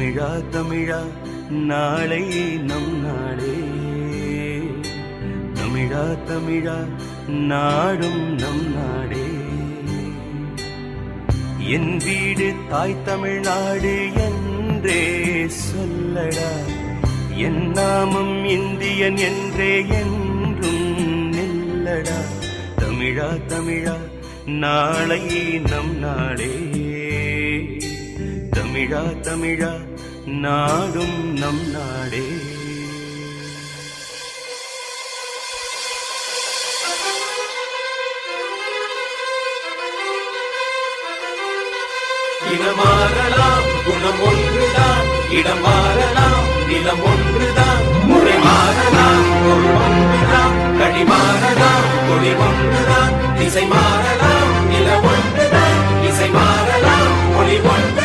தமிழா தமிழா நாளை நம் நாடே, தமிழா தமிழா நாடும் நம் நாடே. என் வீடு தாய் தமிழ்நாடு என்றே சொல்லடா, என் நாமம் இந்தியன் என்றே என்றும் நில்லடா. தமிழா தமிழா நாளை நம் நாடே, தமிழா தமிழா நாடும் நம் நாடே. இனம் மாறலாம் குணம் ஒன்றுதான், இடம் மாறலாம் நிலம் ஒன்றுதான், முறை மாறலாம் பொருள் ஒன்றுதான், கடி மாறலாம் கொடி ஒன்றுதான், திசை மாறலாம் நில ஒன்றுதான், இசை மாறலாம் ஒளி ஒன்று.